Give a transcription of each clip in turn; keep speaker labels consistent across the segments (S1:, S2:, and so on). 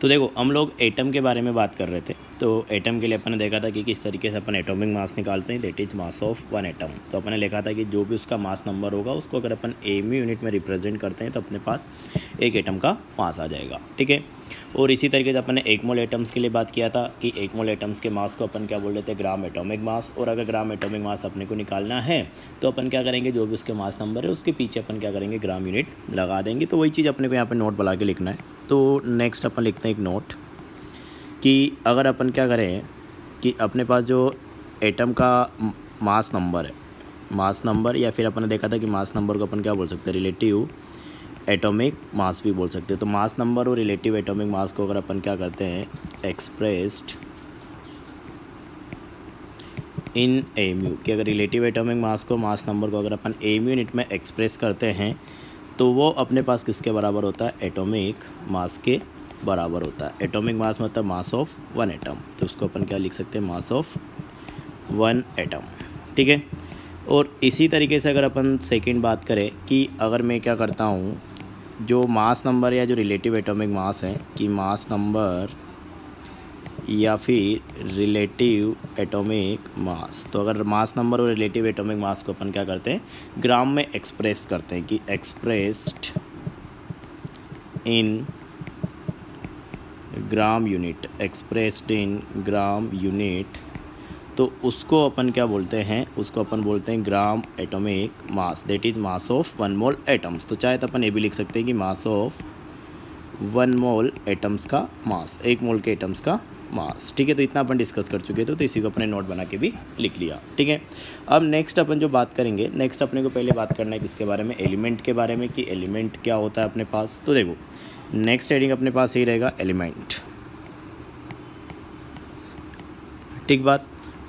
S1: तो देखो हम लोग एटम के बारे में बात कर रहे थे। तो एटम के लिए अपन ने देखा था कि किस तरीके से अपन एटॉमिक मास निकालते हैं, that is mass of one atom. तो अपन ने लिखा था कि जो भी उसका मास नंबर होगा उसको अगर अपन एमयू यूनिट में रिप्रेजेंट करते हैं तो अपने पास एक एटम का मास आ जाएगा, ठीक है। और इसी तरीके से अपन ने एक मोल एटम्स के लिए बात किया था कि एक मोल एटम्स के मास को अपन क्या बोल रहे थे, ग्राम एटॉमिक मास। और अगर ग्राम एटॉमिक मास अपने को निकालना है तो अपन क्या करेंगे, जो भी उसके मास नंबर है उसके पीछे अपन क्या करेंगे, ग्राम यूनिट लगा देंगे। तो वही चीज़ अपने को यहाँ पर नोट बना के लिखना है। तो नेक्स्ट अपन लिखते हैं एक नोट कि अगर अपन क्या करें कि अपने पास जो एटम का मास नंबर है, मास नंबर या फिर अपन ने देखा था कि मास नंबर को अपन क्या बोल सकते हैं, रिलेटिव एटॉमिक मास भी बोल सकते हैं। तो मास नंबर और रिलेटिव एटॉमिक मास को अगर अपन क्या करते हैं, एक्सप्रेस्ड इन एमयू, कि अगर रिलेटिव एटॉमिक मास को, मास नंबर को अगर अपन एमयू यूनिट में एक्सप्रेस करते हैं तो वो अपने पास किसके बराबर होता है, एटॉमिक मास के बराबर होता है। एटॉमिक मास मतलब मास ऑफ वन एटम, तो उसको अपन क्या लिख सकते हैं, मास ऑफ वन एटम, ठीक है। और इसी तरीके से अगर अपन सेकंड बात करें कि अगर मैं क्या करता हूँ, जो मास नंबर या जो रिलेटिव एटॉमिक मास है कि मास नंबर या फिर रिलेटिव एटॉमिक मास, तो अगर मास नंबर और रिलेटिव एटॉमिक मास को अपन क्या करते हैं, ग्राम में एक्सप्रेस करते हैं कि expressed in gram unit, expressed in gram unit, तो उसको अपन क्या बोलते हैं, उसको अपन बोलते हैं ग्राम atomic mass, that is mass of one mole atoms. तो चाहे तो अपन ये भी लिख सकते हैं कि मास ऑफ वन मोल एटम्स का मास, एक मोल के एटम्स का मास, ठीक है। तो इतना अपन डिस्कस कर चुके थे, तो इसी को अपने नोट बना के भी लिख लिया, ठीक है। अब नेक्स्ट अपन जो बात करेंगे, नेक्स्ट अपने को पहले बात करना है किसके बारे में, एलिमेंट के बारे में, कि एलिमेंट क्या होता है अपने पास। तो देखो नेक्स्ट हेडिंग अपने पास ही रहेगा एलिमेंट, ठीक बात।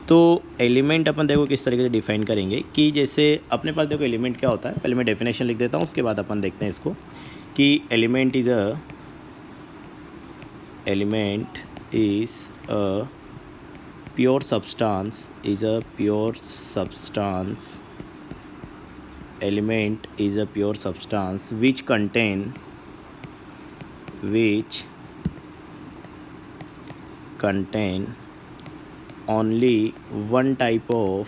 S1: तो एलिमेंट अपन देखो किस तरीके से डिफाइन करेंगे कि जैसे अपने पास देखो एलिमेंट क्या होता है, पहले मैं डेफिनेशन लिख देता हूँ, उसके बाद अपन देखते हैं इसको कि element is a pure substance, element is a pure substance which contain only one type of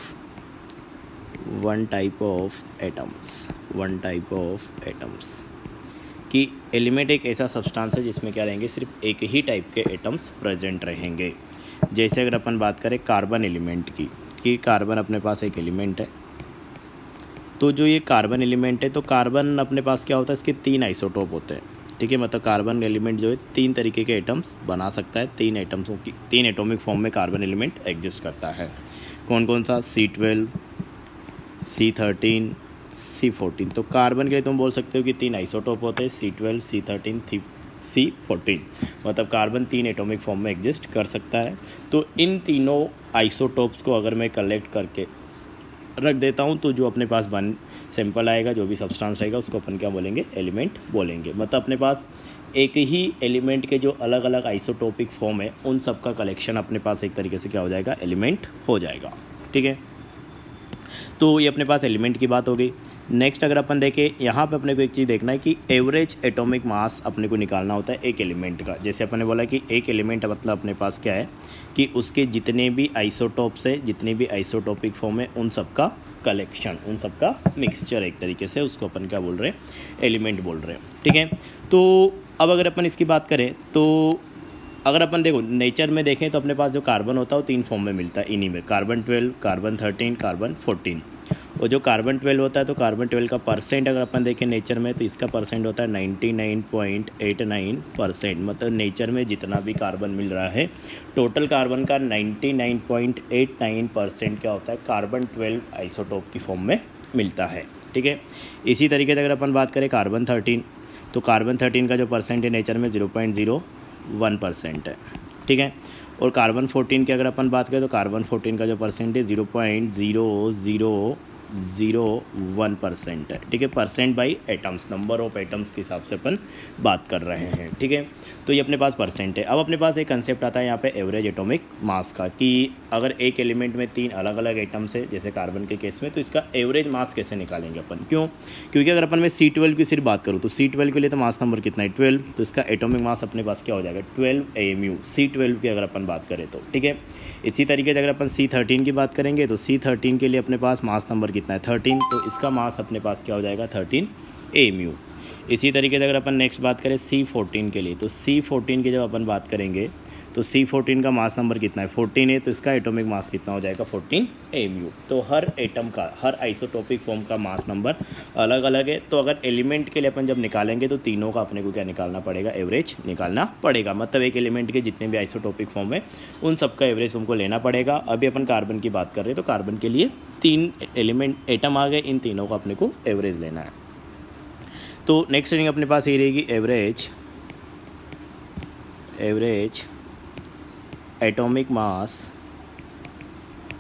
S1: atoms, कि एलिमेंट एक ऐसा सब्सटेंस है जिसमें क्या रहेंगे, सिर्फ एक ही टाइप के एटम्स प्रेजेंट रहेंगे। जैसे अगर अपन बात करें कार्बन एलिमेंट की, कि कार्बन अपने पास एक एलिमेंट है। तो जो ये कार्बन एलिमेंट है, तो कार्बन अपने पास क्या होता है, इसके तीन आइसोटोप होते हैं, ठीक है। मतलब कार्बन एलिमेंट जो है तीन तरीके के एटम्स बना सकता है, तीन एटॉमिक फॉर्म में कार्बन एलिमेंट एग्जिस्ट करता है। कौन कौन सा, C12, C13, C14। तो कार्बन के लिए तुम बोल सकते हो कि तीन आइसोटोप होते हैं, C12, C13, C14। मतलब कार्बन तीन एटॉमिक फॉर्म में एग्जिस्ट कर सकता है। तो इन तीनों आइसोटोप्स को अगर मैं कलेक्ट करके रख देता हूँ तो जो अपने पास बन सिंपल आएगा, जो भी सब्सटेंस रहेगा उसको अपन क्या बोलेंगे, एलिमेंट बोलेंगे। मतलब अपने पास एक ही एलिमेंट के जो अलग अलग आइसोटोपिक फॉर्म है उन सब का कलेक्शन अपने पास एक तरीके से क्या हो जाएगा, एलिमेंट हो जाएगा, ठीक है। तो ये अपने पास एलिमेंट की बात हो गई। नेक्स्ट अगर अपन देखें, यहाँ पे अपने को एक चीज़ देखना है कि एवरेज एटॉमिक मास अपने को निकालना होता है एक एलिमेंट का। जैसे अपन ने बोला कि एक एलिमेंट मतलब अपने पास क्या है कि उसके जितने भी आइसोटोप्स है, जितने भी आइसोटोपिक फॉर्म है, उन सब का कलेक्शन, उन सब का मिक्सचर एक तरीके से, उसको अपन क्या बोल रहे हैं, एलिमेंट बोल रहे हैं, ठीक है। तो अब अगर अपन इसकी बात करें तो अगर अपन देखो नेचर में देखें तो अपने पास जो कार्बन होता है वो तीन फॉर्म में मिलता है इन्हीं में, कार्बन 12, कार्बन 13, कार्बन 14। और जो कार्बन 12 होता है तो कार्बन 12 का परसेंट अगर अपन देखें नेचर में तो इसका परसेंट होता है 99.89%। मतलब नेचर में जितना भी कार्बन मिल रहा है, टोटल कार्बन का 99.89% क्या होता है, कार्बन 12 आइसोटोप की फॉर्म में मिलता है, ठीक है। इसी तरीके से अगर अपन बात करें कार्बन 13, तो कार्बन 13 का जो परसेंट है नेचर में 0.01% है, ठीक है। और कार्बन 14 की अगर अपन बात करें तो कार्बन 14 का जो परसेंट है 0.001 0.01% है, ठीक है। Percent by atoms, number of atoms के हिसाब से अपन बात कर रहे हैं, ठीक है। तो ये अपने पास परसेंट है। अब अपने पास एक कंसेप्ट आता है यहाँ पे एवरेज एटॉमिक मास का, कि अगर एक एलिमेंट में 3 अलग अलग एटम्स है जैसे कार्बन के केस में, तो इसका एवरेज मास कैसे निकालेंगे अपन। क्यों? क्योंकि अगर अपन मैं C12 की सिर्फ बात करूँ तो C12 के लिए तो मास नंबर कितना है 12, तो इसका एटॉमिक मास अपने पास क्या हो जाएगा 12 AMU C12 की अगर अपन बात करें तो, ठीक है। इसी तरीके से अगर अपन C13 की बात करेंगे तो C13 के लिए अपने पास मास नंबर कितना है 13, तो इसका मास अपने पास क्या हो जाएगा 13 AMU। इसी तरीके से अगर अपन नेक्स्ट बात करें C14 के लिए, तो C14 की जब अपन बात करेंगे तो C14 का मास नंबर कितना है 14 है, तो इसका एटॉमिक मास कितना हो जाएगा 14 AMU। तो हर एटम का, हर आइसोटोपिक फॉर्म का मास नंबर अलग अलग है। तो अगर एलिमेंट के लिए अपन जब निकालेंगे तो तीनों का अपने को क्या निकालना पड़ेगा, एवरेज निकालना पड़ेगा। मतलब एक एलिमेंट के जितने भी आइसोटोपिक फॉर्म है उन सबका एवरेज हमको लेना पड़ेगा। अभी अपन कार्बन की बात कर रहे हैं तो कार्बन के लिए 3 एलिमेंट एटम आ गए, इन तीनों का अपने को एवरेज लेना है। तो नेक्स्ट रीडिंग अपने पास ये रहेगी average atomic mass,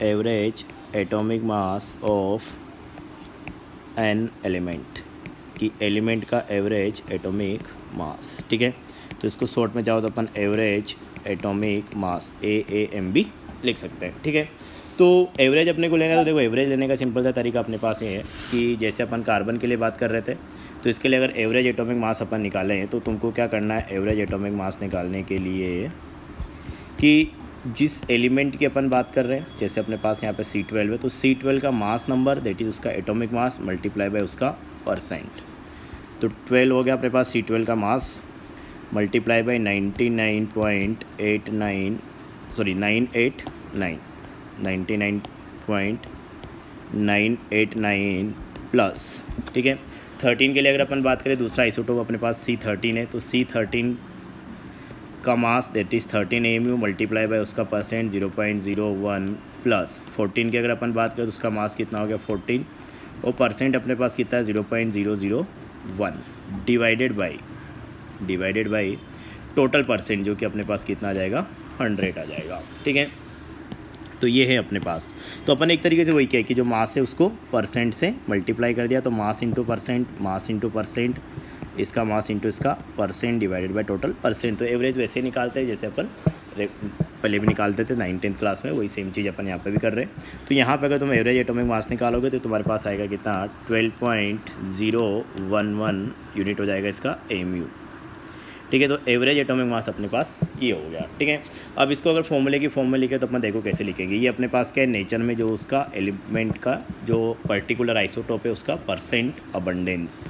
S1: average atomic mass of an element, कि एलिमेंट का एवरेज एटॉमिक मास, ठीक है। तो इसको शॉर्ट में जाओ तो अपन एवरेज एटॉमिक मास AAMB लिख सकते हैं, ठीक है। तो एवरेज अपने को लेना है, तो देखो एवरेज लेने का सिंपल सा तरीका अपने पास ये है कि जैसे अपन कार्बन के लिए बात कर रहे थे, तो इसके लिए अगर एवरेज एटॉमिक मास अपन निकाले हैं तो तुमको क्या करना है, एवरेज एटॉमिक मास निकालने के लिए कि जिस एलिमेंट की अपन बात कर रहे हैं, जैसे अपने पास यहाँ पे C12 है, तो C12 का मास नंबर दैट इज़ उसका एटॉमिक मास मल्टीप्लाई बाय उसका परसेंट। तो 12 हो गया अपने पास C12 का मास मल्टीप्लाई बाय 99.989 प्लस, ठीक है। 13 के लिए अगर अपन बात करें, दूसरा आइसोटोप अपने पास C13 है, तो C13 का mass that is 13 AMU multiply by उसका परसेंट 0.01 प्लस 14 की अगर अपन बात करें तो उसका मास कितना हो गया 14, और परसेंट अपने पास कितना है 0.001 डिवाइडेड बाई टोटल परसेंट, जो कि अपने पास कितना आ जाएगा 100 आ जाएगा, ठीक है। तो ये है अपने पास। तो अपन एक तरीके से वही किया कि जो मास है उसको परसेंट से मल्टीप्लाई कर दिया, तो मास इंटू परसेंट, इसका मास इंटू इसका percent divided by total percent. तो एवरेज वैसे ही निकालते हैं जैसे अपन पहले भी निकालते थे 9th क्लास में, वही सेम चीज़ अपन यहाँ पे भी कर रहे हैं। तो यहाँ पे अगर तुम एवरेज एटॉमिक मास निकालोगे तो तुम्हारे पास आएगा कितना 12.011 यूनिट हो जाएगा इसका AMU, ठीक है। तो एवरेज एटॉमिक मास अपने पास ये हो गया, ठीक है। अब इसको अगर फॉर्मूले की फॉर्म में लिखे तो अपन देखो कैसे लिखेंगे। ये अपने पास क्या है, नेचर में जो उसका एलिमेंट का जो पर्टिकुलर आइसोटोप है उसका परसेंट अबंडेंस,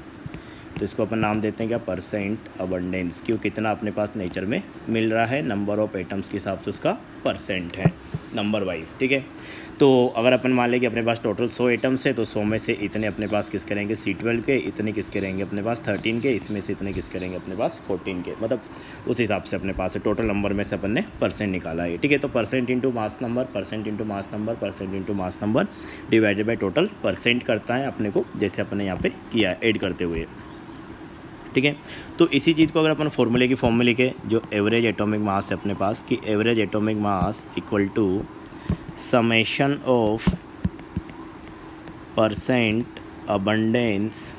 S1: तो इसको अपन नाम देते हैं क्या परसेंट अबंडेंस, क्यों कितना अपने पास नेचर में मिल रहा है, नंबर ऑफ एटम्स के हिसाब से उसका परसेंट है नंबर वाइज, ठीक है। तो अगर अपन मान लें कि अपने पास टोटल 100 एटम्स है, तो 100 में से इतने अपने पास किसके रहेंगे C12 के, इतने किसके रहेंगे अपने पास 13 के, इसमें से इतने किसके रहेंगे अपने पास 14 के, मतलब उस हिसाब से अपने पास है। टोटल नंबर में से अपन ने परसेंट निकाला है, ठीक है। तो percent into mass number, percent into mass number, percent into mass number divided by total percent करता है अपने को, जैसे अपन ने यहाँ पे किया है ऐड करते हुए, ठीक है। तो इसी चीज़ को अगर अपन फॉर्मूले की फॉर्म में लिखे, जो एवरेज एटॉमिक मास है अपने पास, कि average atomic mass equal to summation of percent abundance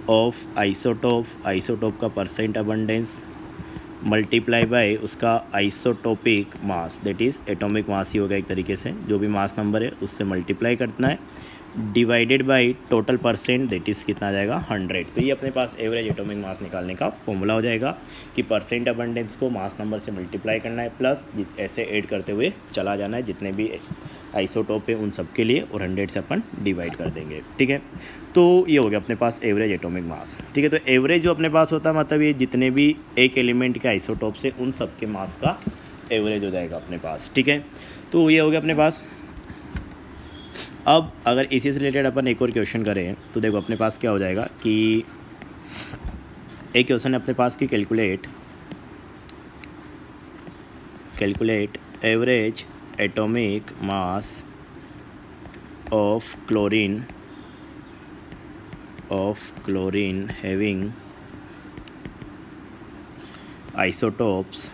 S1: of isotope का परसेंट अबंडेंस मल्टीप्लाई बाय उसका isotopic mass that is atomic mass ही होगा एक तरीके से, जो भी मास नंबर है उससे मल्टीप्लाई करना है, divided by total percent that is कितना आ जाएगा 100। तो ये अपने पास एवरेज एटॉमिक मास निकालने का फॉर्मूला हो जाएगा कि परसेंट अबंडेंस को मास नंबर से मल्टीप्लाई करना है, प्लस ऐसे ऐड करते हुए चला जाना है जितने भी आइसोटोप है उन सब के लिए, और 100 से अपन डिवाइड कर देंगे, ठीक है। तो ये हो गया अपने पास एवरेज एटॉमिक मास, ठीक है। तो एवरेज जो अपने पास होता है मतलब ये जितने भी एक एलिमेंट के आइसोटोप से उन सब के मास का एवरेज हो जाएगा अपने पास, ठीक है। तो ये हो गया अपने पास। अब अगर इसी से रिलेटेड अपन एक और क्वेश्चन करें तो देखो अपने पास क्या हो जाएगा कि एक क्वेश्चन है अपने पास कि calculate average atomic mass of chlorine having isotopes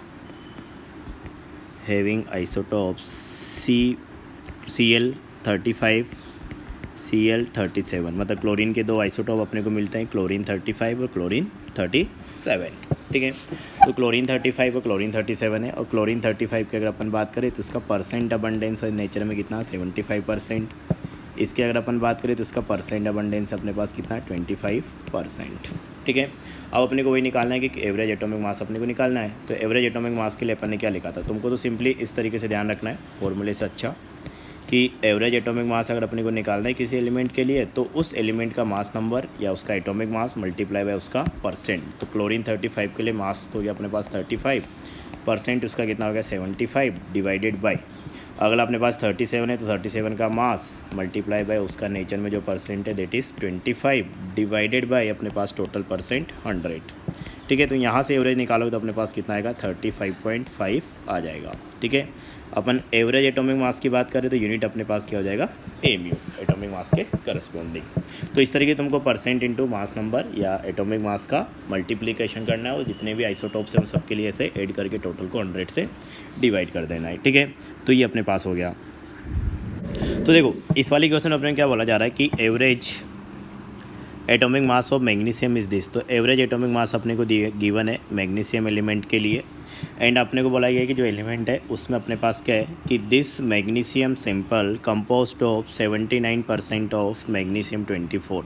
S1: C Cl35 Cl37, मतलब क्लोरीन के दो आइसोटोप अपने को मिलते हैं, क्लोरीन 35 और क्लोरीन 37, ठीक है। तो क्लोरीन 35 और क्लोरीन 37 है, और क्लोरीन 35 की अगर अपन बात करें तो उसका परसेंट अबंडेंस और नेचर में कितना 75%। इसकी अगर अपन बात करें तो उसका परसेंट अबंडेंस अपने पास कितना है 25%, ठीक है। अब अपने को वही निकालना है कि एवरेज एटॉमिक मास अपने को निकालना है। तो एवरेज एटॉमिक मास के लिए अपन ने क्या लिखा था, तुमको तो सिंपली इस तरीके से ध्यान रखना है फॉर्मूले से, अच्छा कि एवरेज एटॉमिक मास अगर अपने को निकालना है किसी एलिमेंट के लिए तो उस एलिमेंट का मास नंबर या उसका एटॉमिक मास मल्टीप्लाई बाय उसका परसेंट। तो क्लोरीन 35 के लिए मास तो हो गया अपने पास 35, परसेंट उसका कितना हो गया 75, डिवाइडेड बाय, अगला अपने पास 37 है तो 37 का मास मल्टीप्लाई बाय उसका नेचर में जो परसेंट है दैट इज़ 25, डिवाइडेड बाय अपने पास टोटल परसेंट 100, ठीक है। तो यहाँ से एवरेज निकालोगे तो अपने पास कितना आएगा 35.5 आ जाएगा, ठीक है। अपन एवरेज एटॉमिक मास की बात करें तो यूनिट अपने पास क्या हो जाएगा एमयू, एटॉमिक मास के करस्पॉन्डिंग। तो इस तरीके तुमको परसेंट इंटू मास नंबर या एटॉमिक मास का मल्टीप्लिकेशन करना है और जितने भी आइसोटोप्स हैं उन सबके लिए ऐसे ऐड करके टोटल को 100 से डिवाइड कर देना है, ठीक है। तो ये अपने पास हो गया। तो देखो इस वाली क्वेश्चन अपने क्या बोला जा रहा है कि average atomic mass of magnesium is this. तो एवरेज एटॉमिक मास अपने को गिवन है मैग्नीशियम एलिमेंट के लिए, एंड अपने को बोला गया है कि जो एलिमेंट है उसमें अपने पास क्या है कि this magnesium sample composed of 79% of magnesium 24।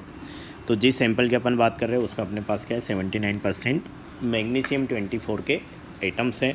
S1: तो जिस सैंपल की अपन बात कर रहे हैं उसमें अपने पास क्या है 79% मैग्नीशियम 24 के एटम्स हैं।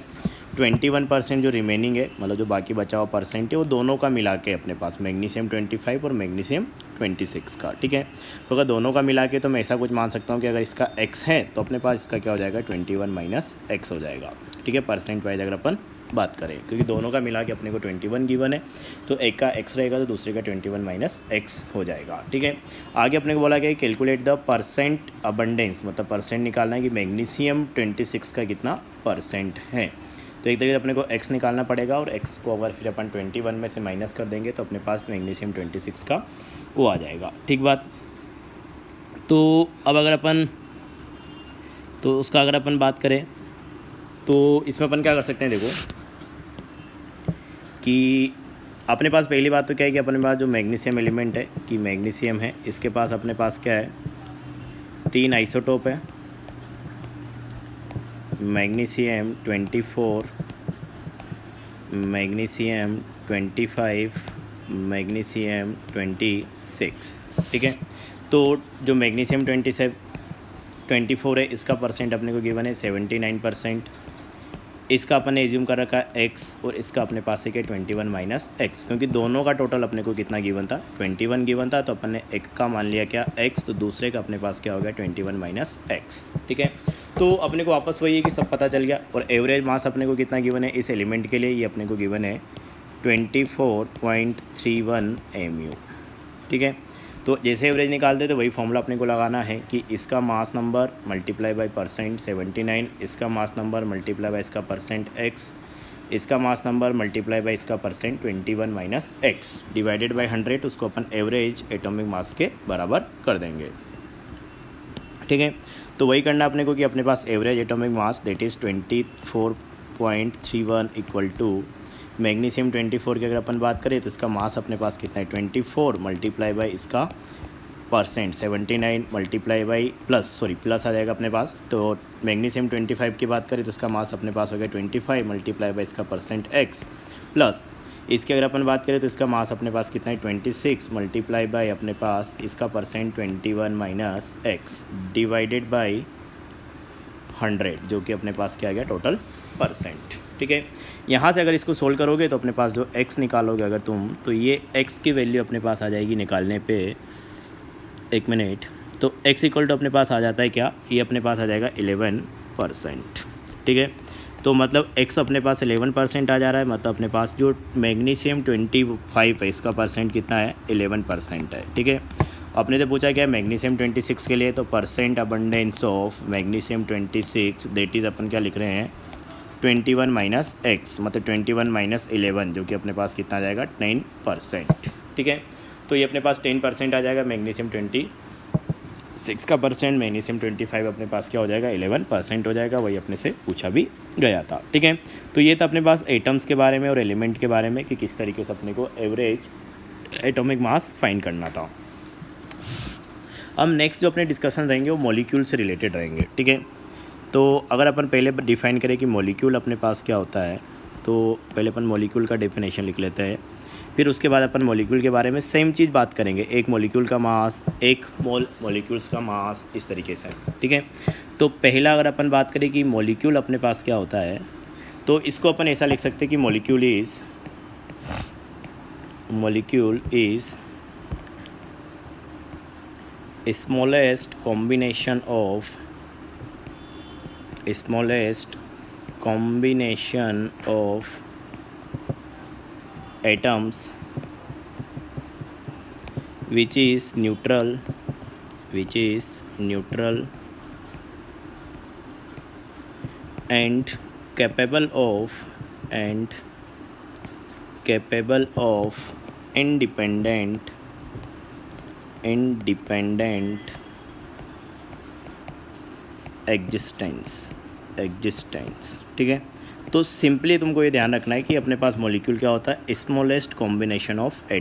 S1: 21% जो रिमेनिंग है, मतलब जो बाकी बचा हुआ परसेंट है, वो दोनों का मिला के अपने पास मैग्नीशियम 25 और मैग्नीशियम 26 का, ठीक है। तो अगर दोनों का मिला के तो मैं ऐसा कुछ मान सकता हूँ कि अगर इसका x है तो अपने पास इसका क्या हो जाएगा 21 माइनस x हो जाएगा, ठीक है, परसेंट वाइज अगर अपन बात करें, क्योंकि दोनों का मिला के अपने को 21 गिवन है तो एक का x रहेगा तो दूसरे का 21 माइनस x हो जाएगा, ठीक है। आगे अपने को बोला गया कैलकुलेट द परसेंट अबंडेंस, मतलब परसेंट निकालना है कि मैग्नीशियम 26 का कितना परसेंट है। तो एक तरीके से अपने को x निकालना पड़ेगा और x को अगर फिर अपन 21 में से माइनस कर देंगे तो अपने पास मैग्नीशियम 26 का वो आ जाएगा, ठीक बात। तो अब अगर अपन तो उसका अगर अपन बात करें तो इसमें अपन क्या कर सकते हैं, देखो कि अपने पास पहली बात तो क्या है कि अपने पास जो मैग्नीशियम एलिमेंट है कि मैग्नीशियम है, इसके पास अपने पास क्या है 3 आइसोटोप है, मैग्नीशियम 24, मैग्नीशियम 25, मैग्नीशियम 26, ठीक है। तो जो मैग्नीशियम 24 है इसका परसेंट अपने को गिवन है 79%, इसका अपन ने एज्यूम कर रखा है x और इसका अपने पास है कि 21 माइनस x, क्योंकि दोनों का टोटल अपने को कितना गिवन था 21 गिवन था, तो अपन ने एक का मान लिया क्या x, तो दूसरे का अपने पास क्या हो गया 21 माइनस x, ठीक है। तो अपने को वापस वही है कि सब पता चल गया। और एवरेज मास अपने को कितना गिवन है इस एलिमेंट के लिए, ये अपने को गिवन है 24.31 mu, ठीक है। तो जैसे एवरेज निकालते तो वही फॉर्मूला अपने को लगाना है कि इसका mass number multiply by percent 79, इसका मास नंबर मल्टीप्लाई बाय इसका परसेंट x, इसका मास नंबर मल्टीप्लाई बाय इसका percent 21 minus x divided by 100, उसको अपन एवरेज एटॉमिक मास के बराबर कर देंगे, ठीक है। तो वही करना अपने को कि अपने पास average atomic mass that is 24.31 equal to magnesium 24 की अगर अपन बात करें तो इसका मास अपने पास कितना है 24 मल्टीप्लाई बाई इसका परसेंट 79 मल्टीप्लाई बाई प्लस आ जाएगा अपने पास। तो मैग्नीशियम 25 की बात करें तो इसका मास अपने पास हो गया 25 मल्टीप्लाई बाई इसका परसेंट x, प्लस इसकी अगर अपन बात करें तो इसका मास अपने पास कितना है 26 मल्टीप्लाई बाई अपने पास इसका percent 21 minus x divided by 100, जो कि अपने पास क्या आ गया टोटल परसेंट, ठीक है। यहाँ से अगर इसको सोल्व करोगे तो अपने पास जो x निकालोगे अगर तुम, तो ये x की वैल्यू अपने पास आ जाएगी निकालने पे, एक मिनट, तो x इक्वल टू अपने पास आ जाता है क्या, ये अपने पास आ जाएगा 11%, ठीक है। तो मतलब x अपने पास 11% आ जा रहा है, मतलब अपने पास जो मैग्नीशियम 25 है इसका परसेंट कितना है 11% है, ठीक है। अपने से पूछा क्या है मैग्नीशियम 26 के लिए, तो percent abundance of magnesium 26 that is अपन क्या लिख रहे हैं 21 माइनस x, मतलब 21 माइनस 11, जो कि अपने पास कितना आ जाएगा 10%, ठीक है। तो ये अपने पास 10% आ जाएगा मैग्नीशियम 6 का परसेंट, मैग्नीशियम 25 अपने पास क्या हो जाएगा 11% हो जाएगा, वही अपने से पूछा भी गया था। ठीक है, तो ये था अपने पास एटम्स के बारे में और एलिमेंट के बारे में कि किस तरीके से अपने को एवरेज एटॉमिक मास फाइंड करना था। अब नेक्स्ट जो अपने डिस्कशन रहेंगे वो मॉलिक्यूल से रिलेटेड रहेंगे। ठीक है, तो अगर अपन पहले डिफ़ाइन करें कि मॉलिक्यूल अपने पास क्या होता है, तो पहले अपन मॉलिक्यूल का डेफिनेशन लिख लेते हैं, फिर उसके बाद अपन मॉलिक्यूल के बारे में सेम चीज़ बात करेंगे, एक मॉलिक्यूल का मास, एक मोल मॉलिक्यूल्स का मास, इस तरीके से। ठीक है, तो पहला अगर अपन बात करें कि मॉलिक्यूल अपने पास क्या होता है, तो इसको अपन ऐसा लिख सकते हैं कि molecule is smallest combination of atoms which is neutral and capable of independent existence. ठीक है, तो सिंपली तुमको ये ध्यान रखना है कि अपने पास मॉलिक्यूल क्या होता है, स्मॉलेस्ट कॉम्बिनेशन ऑफ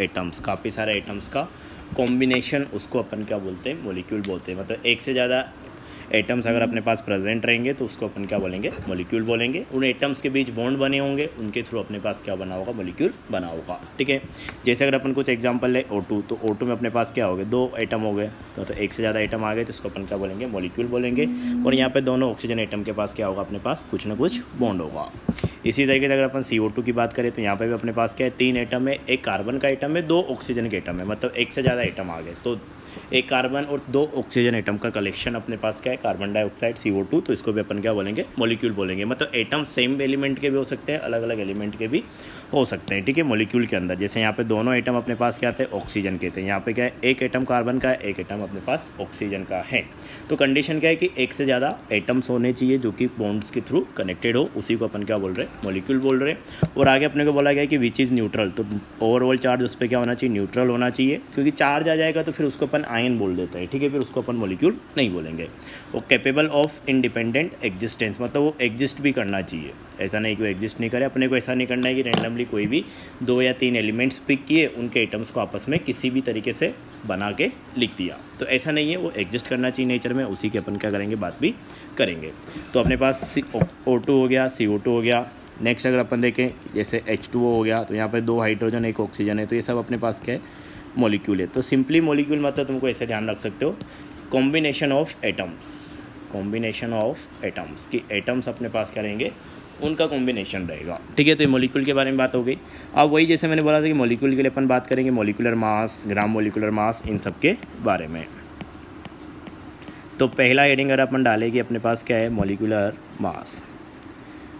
S1: एटम्स, काफ़ी सारे एटम्स का कॉम्बिनेशन, उसको अपन क्या बोलते हैं, मॉलिक्यूल बोलते हैं। मतलब एक से ज़्यादा एटम्स अगर अपने पास प्रेजेंट रहेंगे तो उसको अपन क्या बोलेंगे, मॉलिक्यूल बोलेंगे। उन एटम्स के बीच बॉन्ड बने होंगे, उनके थ्रू अपने पास क्या बना होगा, मॉलिक्यूल बना होगा। ठीक है, जैसे अगर अपन कुछ एग्जांपल ले O2, तो O2 में अपने पास क्या हो गए, 2 एटम हो गए, तो एक से ज़्यादा एटम आ गए तो उसको अपन क्या बोलेंगे, मॉलिक्यूल बोलेंगे। और यहाँ पे दोनों ऑक्सीजन एटम के पास क्या होगा, अपने पास कुछ ना कुछ बॉन्ड होगा। इसी तरीके से अगर अपन CO2 की बात करें तो यहाँ पे भी अपने पास क्या है, 3 एटम है, एक कार्बन का एटम है, 2 ऑक्सीजन के एटम है, मतलब एक से ज़्यादा एटम आ गए, तो एक कार्बन और 2 ऑक्सीजन एटम का कलेक्शन अपने पास क्या है, कार्बन डाइऑक्साइड CO2, तो इसको भी अपन क्या बोलेंगे, मॉलिक्यूल बोलेंगे। मतलब एटम सेम एलिमेंट के भी हो सकते हैं, अलग अलग एलिमेंट के भी हो सकते हैं। ठीक है, मॉलिक्यूल के अंदर जैसे यहाँ पे दोनों एटम अपने पास क्या थे, ऑक्सीजन के थे, यहाँ पे क्या है, एक एटम कार्बन का है, एक एटम अपने पास ऑक्सीजन का है। तो कंडीशन क्या है कि एक से ज़्यादा एटम्स होने चाहिए जो कि बॉन्ड्स के थ्रू कनेक्टेड हो, उसी को अपन क्या बोल रहे हैं, मॉलिक्यूल बोल रहे हैं। और आगे अपने को बोला गया कि विच इज़ न्यूट्रल, तो ओवरऑल चार्ज उस पर क्या होना चाहिए, न्यूट्रल होना चाहिए, क्योंकि चार्ज आ जाएगा तो फिर उसको अपन आयन बोल देते हैं। ठीक है, फिर उसको अपन मॉलिक्यूल नहीं बोलेंगे। वो कैपेबल ऑफ इंडिपेंडेंट एग्जिस्टेंस, मतलब वो एग्जिस्ट भी करना चाहिए, ऐसा नहीं कि वो एग्जिस्ट नहीं करे। अपने को ऐसा नहीं करना है कि रैंडमली कोई भी 2 या 3 एलिमेंट्स पिक किए, उनके एटम्स को आपस में किसी भी तरीके से बना के लिख दिया, तो ऐसा नहीं है, वो एग्जिस्ट करना चाहिए नेचर में, उसी के अपन क्या करेंगे, बात भी करेंगे। तो अपने पास O2 हो गया, CO2 हो गया। नेक्स्ट अगर अपन देखें जैसे H2O हो गया, तो यहाँ पे 2 हाइड्रोजन, 1 ऑक्सीजन है, तो ये सब अपने पास क्या है, मॉलिक्यूल है। तो सिंपली मॉलिक्यूल मतलब तुमको ऐसे ध्यान रख सकते हो, कॉम्बिनेशन ऑफ एटम्स कि एटम्स अपने पास क्या रहेंगे, उनका कॉम्बिनेशन रहेगा। ठीक है, तो ये मॉलिक्यूल के बारे में बात हो गई। अब वही जैसे मैंने बोला था कि मॉलिक्यूल के लिए अपन बात करेंगे मॉलिक्यूलर मास, ग्राम मॉलिक्यूलर मास, इन सब के बारे में। तो पहला हेडिंग अगर अपन डालें कि अपने पास क्या है, मॉलिक्यूलर मास,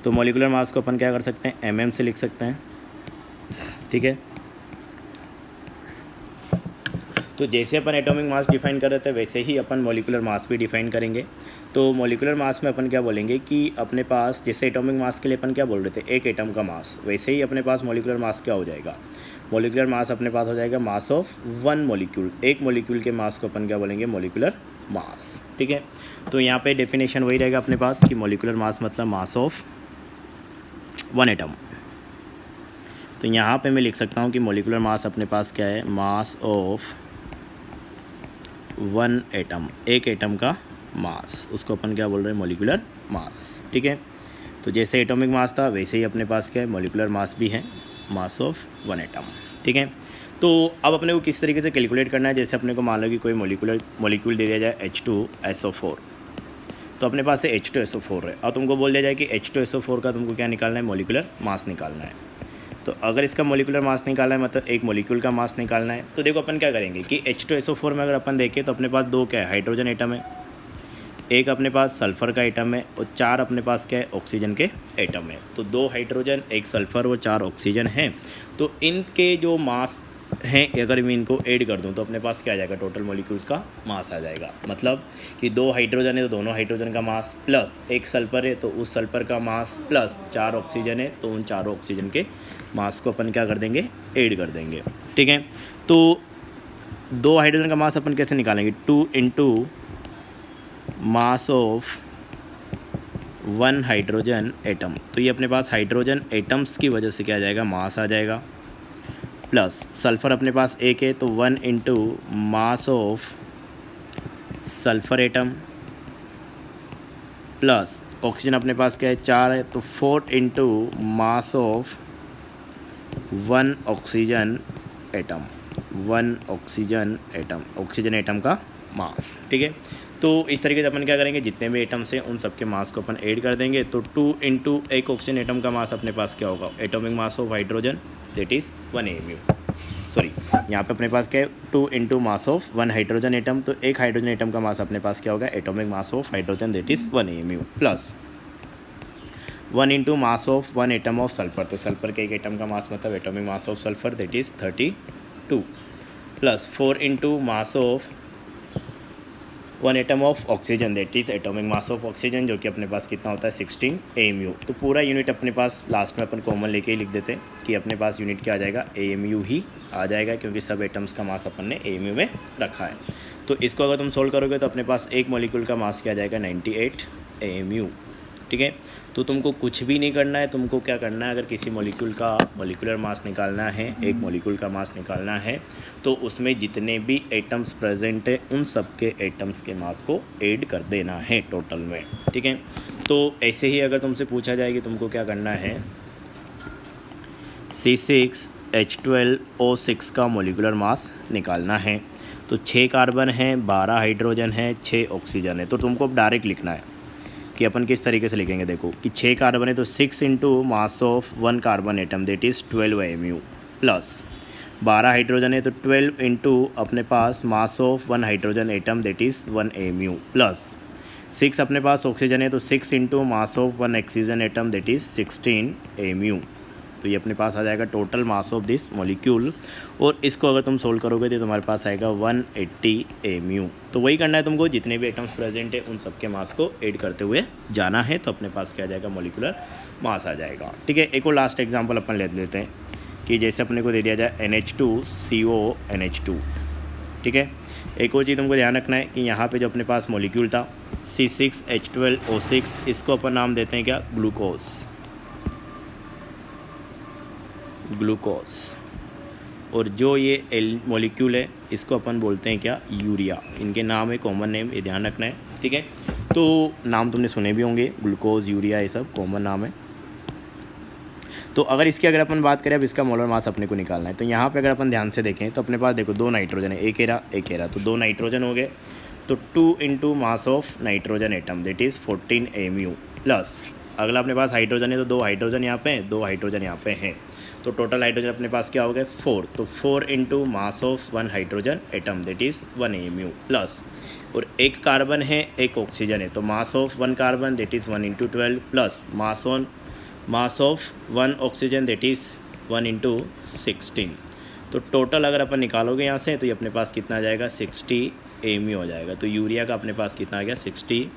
S1: तो मॉलिक्यूलर मास को अपन क्या कर सकते हैं, mm से लिख सकते हैं। ठीक है, तो जैसे अपन एटॉमिक मास डिफाइन कर रहे थे वैसे ही अपन मॉलिक्यूलर मास भी डिफाइन करेंगे। तो मॉलिक्यूलर मास में अपन क्या बोलेंगे कि अपने पास जैसे एटॉमिक मास के लिए अपन क्या बोल रहे थे, एक एटम का मास, वैसे ही अपने पास मॉलिक्यूलर मास क्या हो जाएगा, मॉलिक्यूलर मास अपने पास हो जाएगा मास ऑफ 1 मॉलिक्यूल। एक मॉलिक्यूल के मास को अपन क्या बोलेंगे, मॉलिक्यूलर मास। ठीक है, तो यहाँ पे डेफिनेशन वही रहेगा अपने पास कि मॉलिक्यूलर मास मतलब मास ऑफ 1 एटम। तो यहाँ पे मैं लिख सकता हूँ कि मॉलिक्यूलर मास अपने पास क्या है, मास ऑफ 1 एटम, एक एटम का मास, उसको अपन क्या बोल रहे हैं, मॉलिक्यूलर मास। ठीक है, तो जैसे एटॉमिक मास था वैसे ही अपने पास क्या है, मॉलिक्यूलर मास भी है, मास ऑफ 1 एटम। ठीक है, तो अब अपने को किस तरीके से कैलकुलेट करना है, जैसे अपने को मान लो कि कोई मॉलिक्यूल दे दिया जाए H2SO4, तो अपने पास है H2SO4 है, और तुमको बोल दिया जाए कि H2SO4 का तुमको क्या निकालना है, मॉलिक्यूलर मास निकालना है। तो अगर इसका मॉलिक्यूलर मास निकालना है मतलब एक मॉलिक्यूल का मास निकालना है, तो देखो अपन क्या करेंगे कि H2SO4 में अगर अपन देखें तो अपने पास 2 क्या है, हाइड्रोजन एटम है, एक अपने पास सल्फ़र का एटम है, और 4 अपने पास क्या है, ऑक्सीजन के एटम है। तो 2 हाइड्रोजन, 1 सल्फ़र और 4 ऑक्सीजन हैं। तो इनके जो मास हैं, अगर मैं इनको ऐड कर दूं तो अपने पास क्या आ जाएगा, टोटल मॉलिक्यूल्स का मास आ जाएगा। मतलब कि 2 हाइड्रोजन है तो दोनों हाइड्रोजन का मास, प्लस 1 सल्फ़र है तो उस सल्फ़र का मास, प्लस 4 ऑक्सीजन है तो उन 4 ऑक्सीजन के मास को अपन क्या कर देंगे, ऐड कर देंगे। ठीक है, तो दो हाइड्रोजन का मास अपन कैसे निकालेंगे, 2 into mass of 1 hydrogen atom. तो ये अपने पास हाइड्रोजन एटम्स की वजह से क्या आ जाएगा, मास आ जाएगा, प्लस सल्फ़र अपने पास एक है तो 1 into mass of sulphur atom, plus oxygen अपने पास क्या है 4 है तो 4 into mass of 1 oxygen atom, 1 oxygen atom, oxygen atom का मास। ठीक है, तो इस तरीके से अपन क्या करेंगे, जितने भी एटम्स हैं उन सबके मास को अपन ऐड कर देंगे। तो 2 इंटू एक ऑक्सीजन एटम का मास अपने पास क्या होगा, atomic mass of hydrogen that is 1 AMU। Sorry, यहाँ पे अपने पास क्या है 2 into mass of 1 hydrogen atom, तो एक हाइड्रोजन एटम का मास अपने पास क्या होगा, atomic mass of hydrogen that is 1 AMU, plus 1 into mass of 1 atom of sulphur, तो सल्फर के एक एटम का मास मतलब atomic mass of sulphur that is 32, plus 4 into mass of 1 atom of oxygen that is atomic mass of oxygen, जो कि अपने पास कितना होता है 16 AMU। तो पूरा यूनिट अपने पास लास्ट में अपन कॉमन लेके ही लिख देते हैं कि अपने पास यूनिट क्या आ जाएगा, AMU ही आ जाएगा, क्योंकि सब एटम्स का मास अपन ने AMU में रखा है। तो इसको अगर तुम सोल्व करोगे तो अपने पास एक मॉलिक्यूल का मास क्या आ जाएगा, 98 AMU। ठीक है, तो तुमको कुछ भी नहीं करना है, तुमको क्या करना है, अगर किसी मॉलिक्यूल का मॉलिक्यूलर मास निकालना है, एक मॉलिक्यूल का मास निकालना है, तो उसमें जितने भी एटम्स प्रेजेंट है उन सब के एटम्स के मास को ऐड कर देना है टोटल में। ठीक है, तो ऐसे ही अगर तुमसे पूछा जाए कि तुमको क्या करना है, C6H12O6 का मॉलिक्यूलर मास निकालना है, तो 6 कार्बन है, 12 हाइड्रोजन है, 6 ऑक्सीजन है। तो तुमको अब डायरेक्ट लिखना है कि अपन किस तरीके से लिखेंगे, देखो कि 6 कार्बन है तो 6 into mass of 1 carbon atom that is 12 AMU, plus 12 hydrogen है तो 12 इंटू अपने पास mass of 1 hydrogen atom that is 1 AMU, plus 6 अपने पास ऑक्सीजन है तो 6 into mass of 1 oxygen atom that is 16 AMU। तो ये अपने पास आ जाएगा total mass of this molecule, और इसको अगर तुम सोल्व करोगे तो तुम्हारे पास आएगा 180 AMU। तो वही करना है तुमको, जितने भी एटम्स प्रेजेंट है उन सबके मास को ऐड करते हुए जाना है, तो अपने पास क्या आ जाएगा, मॉलिक्यूलर मास आ जाएगा। ठीक है, एक और लास्ट एग्जांपल अपन ले लेते हैं कि जैसे अपने को दे दिया जाए NH2CONH2। ठीक है, एक और चीज़ तुमको ध्यान रखना है कि यहाँ पे जो अपने पास मॉलिक्यूल था C6H12O6, इसको अपन नाम देते हैं क्या, ग्लूकोज, और जो ये मॉलिक्यूल है इसको अपन बोलते हैं क्या, यूरिया। इनके नाम है, कॉमन नेम, ये ध्यान रखना है। ठीक है, तो नाम तुमने सुने भी होंगे, ग्लूकोज, यूरिया, ये सब कॉमन नाम है। तो अगर इसकी अगर अपन बात करें, अब इसका मोलर मास अपने को निकालना है, तो यहाँ पे अगर अपन ध्यान से देखें तो अपने पास देखो 2 नाइट्रोजन है, एक एरा, तो 2 नाइट्रोजन हो गए, तो 2 into mass of nitrogen atom that is 14 AMU, plus अगला अपने पास हाइड्रोजन है तो 2 हाइड्रोजन यहाँ पे हैं, 2 हाइड्रोजन यहाँ पे हैं, तो टोटल हाइड्रोजन अपने पास क्या हो गए 4, तो 4 into mass of 1 hydrogen atom that is 1 AMU, plus और एक कार्बन है, एक ऑक्सीजन है, तो मास of 1 carbon that is 1 into 12, plus mass of 1 oxygen that is 1 into 16। तो टोटल अगर अपन निकालोगे यहाँ से तो ये अपने पास कितना आ जाएगा, 60 AMU हो जाएगा। तो यूरिया का अपने पास कितना आ गया, 60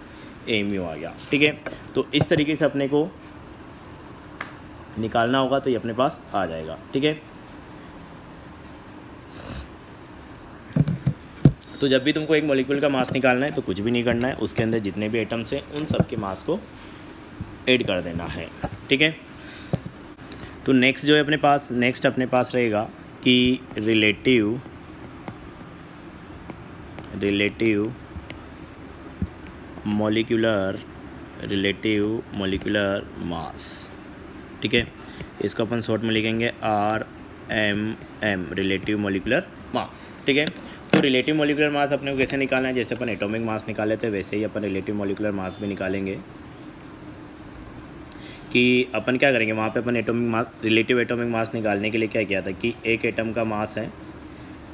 S1: AMU आ गया। ठीक है, तो इस तरीके से अपने को निकालना होगा, तो ये अपने पास आ जाएगा। ठीक है, तो जब भी तुमको एक मॉलिक्यूल का मास निकालना है तो कुछ भी नहीं करना है, उसके अंदर जितने भी एटम्स हैं उन सब के मास को ऐड कर देना है। ठीक है, तो नेक्स्ट जो है अपने पास रहेगा कि रिलेटिव मॉलिक्यूलर मास। ठीक है, इसको अपन शॉर्ट में लिखेंगे RMM, रिलेटिव मॉलिक्यूलर मास। ठीक है, तो रिलेटिव मॉलिक्यूलर मास अपने को कैसे निकालना है, जैसे अपन एटॉमिक मास निकाले थे वैसे ही अपन रिलेटिव मॉलिक्यूलर मास भी निकालेंगे। कि अपन क्या करेंगे, वहाँ पे अपन रिलेटिव एटॉमिक मास निकालने के लिए क्या किया था कि एक एटम का मास है,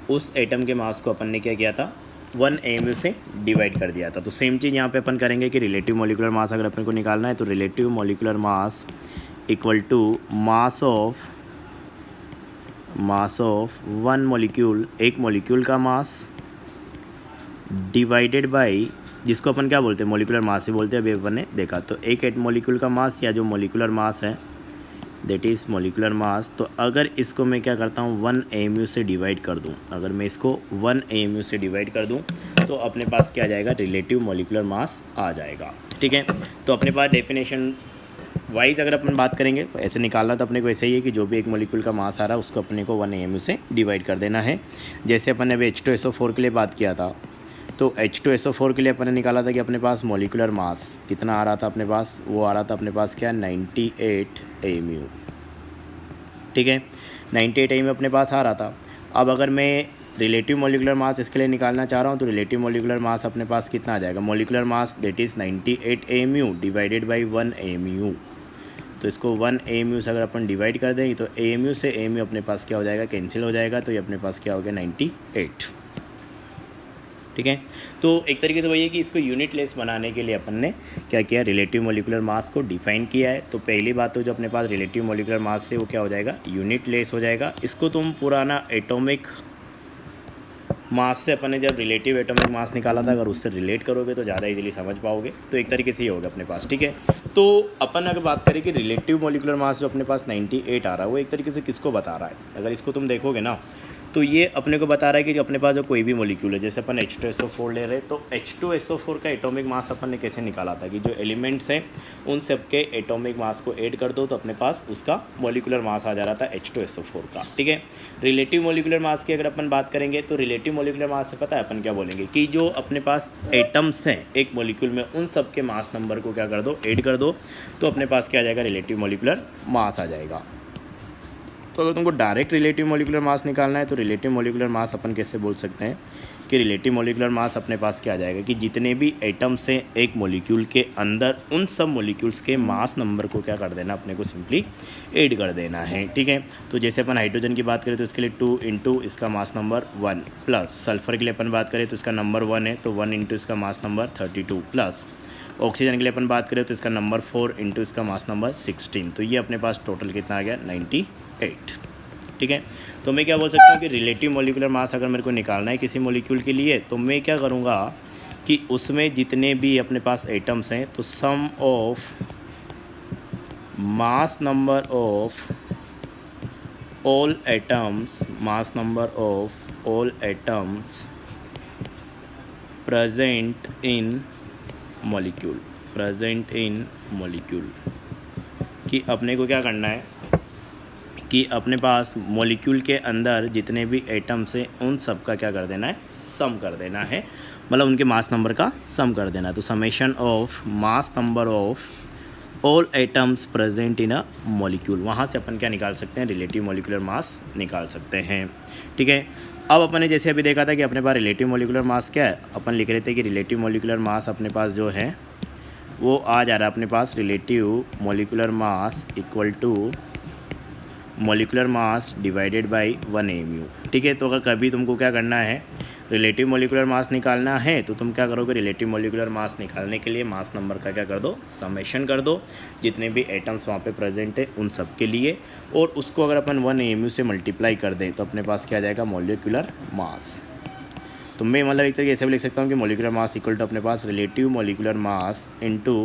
S1: उस एटम के मास को अपन ने क्या किया था 1 AMU से डिवाइड कर दिया था। तो सेम चीज़ यहाँ पे अपन करेंगे कि रिलेटिव मॉलिक्यूलर मास अगर अपन को निकालना है तो relative molecular mass equal to mass of 1 molecule, एक मॉलिक्यूल का मास डिवाइडेड बाय, जिसको अपन क्या बोलते हैं, मॉलिक्यूलर मास ही बोलते हैं, अभी अपन ने देखा। तो एक मॉलिक्यूल का मास या जो मॉलिक्यूलर मास है दैट इज़ मोलिकुलर मास। तो अगर इसको मैं क्या करता हूँ 1 AMU से डिवाइड कर दूँ, अगर मैं इसको 1 AMU से डिवाइड कर दूँ तो अपने पास क्या आ जाएगा, रिलेटिव मोलिकुलर मास आ जाएगा। ठीक है, तो अपने पास डेफिनेशन वाइज अगर अपन बात करेंगे तो ऐसे निकालना तो अपने को ऐसे ही है कि जो भी एक मॉलिक्यूल का मास आ रहा है उसको अपने को 1 AMU से डिवाइड कर देना है। जैसे अपन ने अभी H2SO4 के लिए बात किया था, तो H2SO4 के लिए अपन ने निकाला था कि अपने पास मॉलिक्यूलर मास कितना आ रहा था अपने पास, वो आ रहा था अपने पास क्या 98 AMU। ठीक है, 98 AMU अपने पास आ रहा था। अब अगर मैं रिलेटिव मोलिकुलर मास इसके लिए निकालना चाह रहा हूँ तो रिलेटिव मोलिकुलर मास अपने पास कितना आ जाएगा, molecular mass that is 98 AMU divided by 1 AMU। तो इसको 1 AMU से अगर अपन डिवाइड कर देंगे तो AMU से AMU अपने पास क्या हो जाएगा, कैंसिल हो जाएगा। तो ये अपने पास क्या हो गया 98। ठीक है, तो एक तरीके से वही है कि इसको यूनिट लेस बनाने के लिए अपन ने क्या किया, रिलेटिव मोलिकुलर मास को डिफाइन किया है। तो पहली बात तो जो अपने पास रिलेटिव मोलिकुलर मास है वो क्या हो जाएगा, यूनिट लेस हो जाएगा। इसको तुम पुराना एटॉमिक मास से अपन ने जब रिलेटिव एटॉमिक मास निकाला था, अगर उससे रिलेट करोगे तो ज़्यादा इजीली समझ पाओगे। तो एक तरीके से ये होगा अपने पास। ठीक है, तो अपन अगर बात करें कि रिलेटिव मोलिकुलर मास जो अपने पास 98 आ रहा है वो एक तरीके से किसको बता रहा है, अगर इसको तुम देखोगे ना तो ये अपने को बता रहा है कि जो अपने पास जो कोई भी मॉलिक्यूल है, जैसे अपन H2SO4 ले रहे हैं तो H2SO4 का एटॉमिक मास अपन ने कैसे निकाला था कि जो एलिमेंट्स हैं उन सब के एटॉमिक मास को ऐड कर दो तो अपने पास उसका मॉलिक्यूलर मास आ जा रहा था H2SO4 का। ठीक है, रिलेटिव मॉलिक्यूलर मास की अगर अपन बात करेंगे तो रिलेटिव मॉलिक्यूलर मास से पता है अपन क्या बोलेंगे कि जो अपने पास एटम्स हैं एक मॉलिक्यूल में उन सब के मास नंबर को क्या कर दो, ऐड कर दो, तो अपने पास क्या आ जाएगा, रिलेटिव मॉलिक्यूलर मास आ जाएगा। तो अगर तुमको डायरेक्ट रिलेटिव मॉलिक्यूलर मास निकालना है तो रिलेटिव मॉलिक्यूलर मास अपन कैसे बोल सकते हैं कि रिलेटिव मॉलिक्यूलर मास अपने पास क्या आ जाएगा कि जितने भी एटम्स हैं एक मॉलिक्यूल के अंदर उन सब मॉलिक्यूल्स के मास नंबर को क्या कर देना, अपने को सिंपली ऐड कर देना है। ठीक है, तो जैसे अपन हाइड्रोजन की बात करें तो इसके लिए 2 इंटू इसका मास नंबर 1 प्लस सल्फर के लिए अपन बात करें तो इसका नंबर 1 है तो 1 इंटू इसका मास नंबर 32 प्लस ऑक्सीजन के लिए अपन बात करें तो इसका नंबर 4 इंटू इसका मास नंबर 16। तो ये अपने पास टोटल कितना आ गया 98। ठीक है, तो मैं क्या बोल सकता हूँ कि रिलेटिव मॉलिक्यूलर मास अगर मेरे को निकालना है किसी मॉलिक्यूल के लिए तो मैं क्या करूँगा कि उसमें जितने भी अपने पास एटम्स हैं तो sum of mass number of all atoms, mass number of all atoms present in molecule, present in molecule कि अपने को क्या करना है कि अपने पास मॉलिक्यूल के अंदर जितने भी एटम्स हैं उन सब का क्या कर देना है, सम कर देना है, मतलब उनके मास नंबर का सम कर देना है। तो summation of mass number of all atoms present in a molecule, वहाँ से अपन क्या निकाल सकते हैं, रिलेटिव मॉलिक्यूलर मास निकाल सकते हैं। ठीक है, अब अपन ने जैसे अभी देखा था कि अपने पास रिलेटिव मॉलिक्यूलर मास क्या है, अपन लिख रहे थे कि रिलेटिव मॉलिक्यूलर मास अपने पास जो है वो आ जा रहा है अपने पास relative molecular mass equal to molecular mass divided by 1 AMU। ठीक है, तो अगर कभी तुमको क्या करना है रिलेटिव मॉलिक्यूलर मास निकालना है तो तुम क्या करोगे, रिलेटिव मॉलिक्यूलर मास निकालने के लिए मास नंबर का क्या कर दो, समेशन कर दो जितने भी एटम्स वहाँ पे प्रेजेंट है उन सब के लिए, और उसको अगर अपन 1 AMU से मल्टीप्लाई कर दें तो अपने पास क्या आ जाएगा, मॉलिक्यूलर मास। तो मैं मतलब एक तरीके ऐसे भी लिख सकता हूँ कि मॉलिक्यूलर मास इक्वल टू अपने पास relative molecular mass into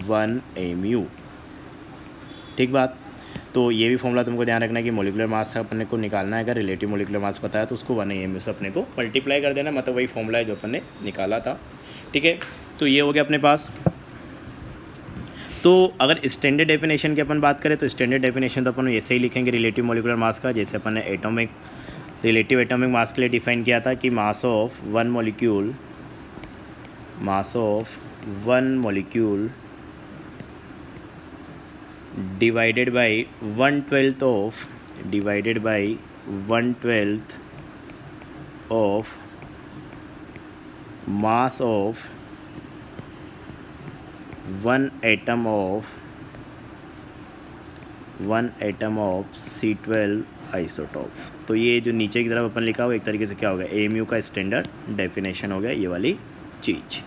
S1: 1 AMU। ठीक बात, तो ये भी फॉर्मूला तुमको ध्यान रखना है कि मॉलिक्यूलर मास अपने को निकालना है, अगर रिलेटिव मॉलिक्यूलर मास पता है तो उसको 1 AMU से अपने को मल्टीप्लाई कर देना, मतलब वही फॉर्मूला है जो अपन ने निकाला था। ठीक है, तो ये हो गया अपने पास। तो अगर स्टैंडर्ड डेफिनेशन की अपन बात करें तो स्टैंडर्ड डेफिनेशन तो अपन ऐसे ही लिखेंगे रिलेटिव मॉलिक्यूलर मास का, जैसे अपन ने एटॉमिक रिलेटिव एटॉमिक मास के लिए डिफाइन किया था कि मास of one molecule, mass of one molecule divided by 1/12 of divided by 1/12 of mass of one atom of C12 isotope. तो ये जो नीचे की तरफ अपन लिखा हुआ एक तरीके से क्या हो गया, AMU का स्टैंडर्ड डेफिनेशन हो गया ये वाली चीज़।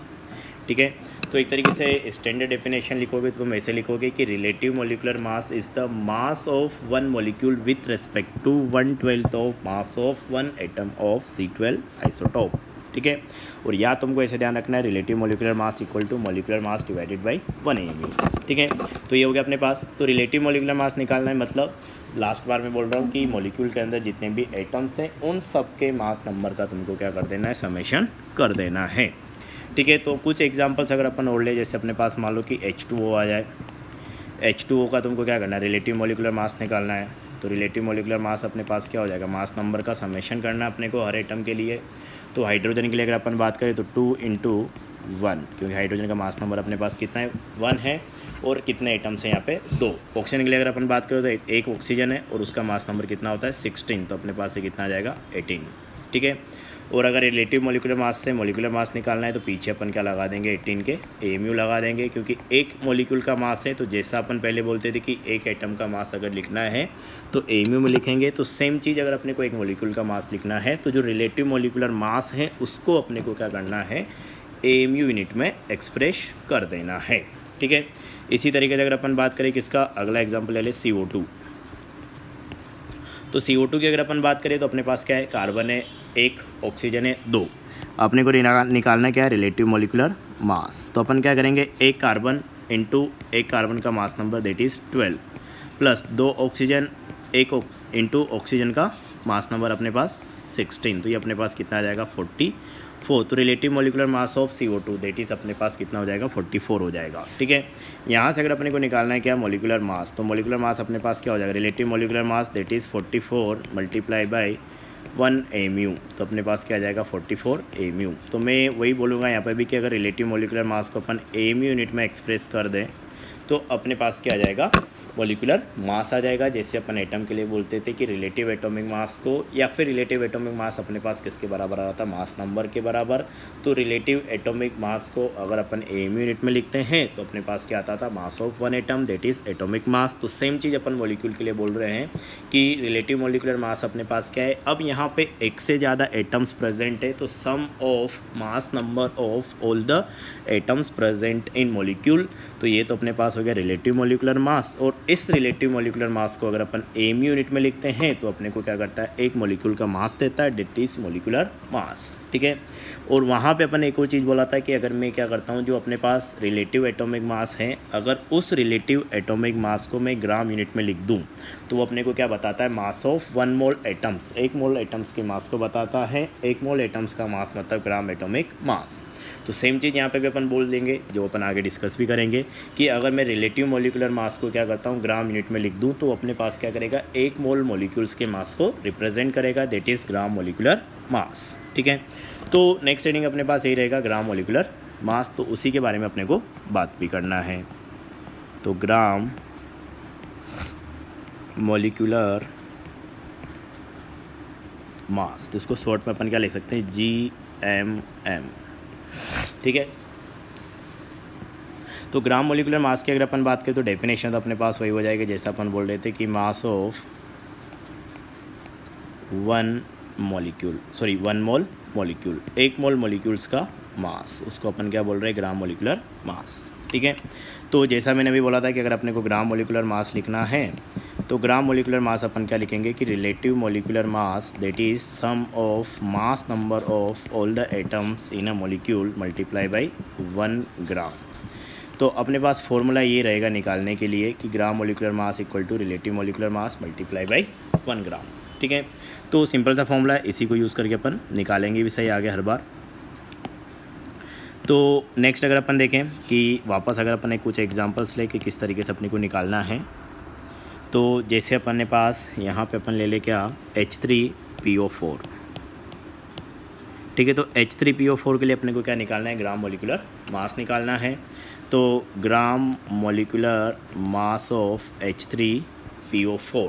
S1: ठीक है, तो एक तरीके से स्टैंडर्ड डेफिनेशन लिखोगे तो तुम ऐसे लिखोगे कि relative molecular mass is the mass of one molecule with respect to 1/12 of mass of one atom of C12 isotope. ठीक है। और या तुमको ऐसे ध्यान रखना है relative molecular mass equal to molecular mass divided by 1 AMU, ठीक है। तो ये हो गया अपने पास। तो रिलेटिव मोलिकुलर मास निकालना है, मतलब लास्ट बार मैं बोल रहा हूँ कि मॉलिक्यूल के अंदर जितने भी एटम्स हैं उन सब के मास नंबर का तुमको क्या कर देना है, समेशन कर देना है, ठीक है। तो कुछ एग्जांपल्स अगर अपन और ले, जैसे अपने पास मान लो कि H2O आ जाए। H2O का तुमको क्या करना है, रिलेटिव मोलिकुलर मास निकालना है। तो रिलेटिव मोलिकुलर मास अपने पास क्या हो जाएगा, मास नंबर का समेशन करना है अपने को हर एटम के लिए। तो हाइड्रोजन के लिए अगर अपन बात करें तो 2 × 1, क्योंकि हाइड्रोजन का मास नंबर अपने पास कितना है, 1 है। और कितने एटम्स हैं यहाँ पे, 2। ऑक्सीजन के लिए अगर अपन बात करें तो एक ऑक्सीजन है और उसका मास नंबर कितना होता है, 16। तो अपने पास से कितना आ जाएगा, 18, ठीक है। और अगर रिलेटिव मोलिकुलर मास से मोलिकुलर मास निकालना है तो पीछे अपन क्या लगा देंगे, 18 के AMU लगा देंगे, क्योंकि एक मोलिक्यूल का मास है। तो जैसा अपन पहले बोलते थे कि एक एटम का मास अगर लिखना है तो AMU में लिखेंगे, तो सेम चीज़ अगर अपने को एक मोलिक्यूल का मास लिखना है तो जो रिलेटिव मोलिकुलर मास है उसको अपने को क्या करना है, AMU यूनिट में एक्सप्रेस कर देना है, ठीक है। इसी तरीके से अगर अपन बात करें किसका, अगला एग्जाम्पल ले ले CO2। तो CO2 की अगर अपन बात करें तो अपने पास क्या है, कार्बन है 1, ऑक्सीजन है 2। अपने को निकालना क्या है, रिलेटिव मोलिकुलर मास। तो अपन क्या करेंगे, एक कार्बन इंटू एक कार्बन का mass number that is 12 plus 2 oxygen एक इंटू ऑक्सीजन का मास नंबर अपने पास 16। तो ये अपने पास कितना आ जाएगा, 44। तो relative molecular mass of CO2 that is अपने पास कितना हो जाएगा, 44 हो जाएगा, ठीक है। यहाँ से अगर अपने को निकालना है क्या, मोलिकुलर मास, तो मोलिकुलर मास अपने पास क्या हो जाएगा, relative molecular mass that is 44 multiply by 1 AMU। तो अपने पास क्या आ जाएगा, 44 AMU। तो मैं वही बोलूँगा यहाँ पर भी कि अगर रिलेटिव मोलिकुलर मास को अपन AMU यूनिट में एक्सप्रेस कर दें तो अपने पास क्या आ जाएगा, मोलिकुलर मास आ जाएगा। जैसे अपन एटम के लिए बोलते थे कि रिलेटिव एटॉमिक मास को, या फिर रिलेटिव एटॉमिक मास अपने पास किसके बराबर आ रहा था, मास नंबर के बराबर। तो रिलेटिव एटॉमिक मास को अगर अपन AMU यूनिट में लिखते हैं तो अपने पास क्या आता था, मास of 1 atom that is atomic मास। तो सेम चीज़ अपन मॉलिक्यूल के लिए बोल रहे हैं कि रिलेटिव मोलिकुलर मास अपने पास क्या है। अब यहाँ पे एक से ज़्यादा एटम्स प्रेजेंट है तो sum of mass number of all the atoms present in molecule. तो ये तो अपने पास हो गया रिलेटिव मोलिकुलर मास। और इस रिलेटिव मोलिकुलर मास को अगर अपन AMU यूनिट में लिखते हैं तो अपने को क्या करता है, एक मॉलिक्यूल का मास देता है दैट इज मोलिकुलर मास, ठीक है। और वहाँ पे अपन एक और चीज़ बोला था कि अगर मैं क्या करता हूँ, जो अपने पास रिलेटिव एटॉमिक मास है, अगर उस रिलेटिव एटॉमिक मास को मैं ग्राम यूनिट में लिख दूँ तो वो अपने को क्या बताता है, मास of 1 mole atoms. 1 mole atoms के मास को बताता है। 1 मोल एटम्स का मास मतलब ग्राम एटॉमिक मास। तो सेम चीज़ यहाँ पे भी अपन बोल देंगे, जो अपन आगे डिस्कस भी करेंगे, कि अगर मैं रिलेटिव मोलिकुलर मास को क्या करता हूँ, ग्राम यूनिट में लिख दूँ तो अपने पास क्या करेगा, 1 मोल मॉलिक्यूल्स के मास को रिप्रेजेंट करेगा दैट इज़ ग्राम मोलिकुलर मास, ठीक है। तो नेक्स्ट हेडिंग अपने पास यही रहेगा, ग्राम मोलिकुलर मास। तो उसी के बारे में अपने को बात भी करना है। तो ग्राम मोलिकुलर मास, तो इसको शॉर्ट में अपन क्या लिख सकते हैं, GMM, ठीक है। तो ग्राम मोलिकुलर मास की अगर अपन बात करें तो डेफिनेशन तो अपने पास वही हो जाएगी जैसा अपन बोल रहे थे कि मास of 1 mole molecule, 1 mole molecules का मास, उसको अपन क्या बोल रहे हैं, ग्राम मोलिकुलर मास, ठीक है। तो जैसा मैंने अभी बोला था कि अगर अपने को ग्राम मोलिकुलर मास लिखना है तो ग्राम मोलिकुलर मास अपन क्या लिखेंगे कि relative molecular mass that is sum of mass number of all the atoms in a molecule multiply by 1 gram. तो अपने पास फॉर्मूला ये रहेगा निकालने के लिए कि gram molecular mass equal to relative molecular mass multiply by 1 gram, ठीक है। तो सिंपल सा फॉर्मूला है, इसी को यूज़ करके अपन निकालेंगे भी सही आगे हर बार। तो नेक्स्ट अगर अपन देखें कि वापस अगर अपन कुछ एग्जांपल्स ले कि किस तरीके से अपने को निकालना है, तो जैसे अपन ने पास यहाँ पे अपन ले ले क्या, H3PO4, ठीक है। तो H3PO4 के लिए अपने को क्या निकालना है, ग्राम मोलिकुलर मास निकालना है। तो ग्राम मोलिकुलर मास ऑफ H3PO4,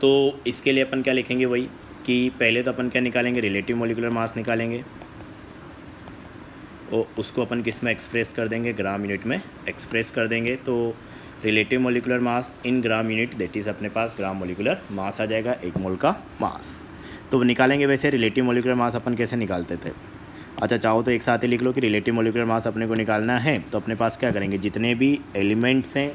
S1: तो इसके लिए अपन क्या लिखेंगे, वही कि पहले तो अपन क्या निकालेंगे, रिलेटिव मोलिकुलर मास निकालेंगे और उसको अपन किस में एक्सप्रेस कर देंगे, ग्राम यूनिट में एक्सप्रेस कर देंगे। तो relative molecular mass in gram unit that is अपने पास ग्राम मोलिकुलर मास आ जाएगा, 1 मोल का मास। तो निकालेंगे वैसे रिलेटिव मोलिकुलर मास अपन कैसे निकालते थे, अच्छा चाहो तो एक साथ ही लिख लो कि रिलेटिव मोलिकुलर मास अपने को निकालना है। तो अपने पास क्या करेंगे, जितने भी एलिमेंट्स हैं,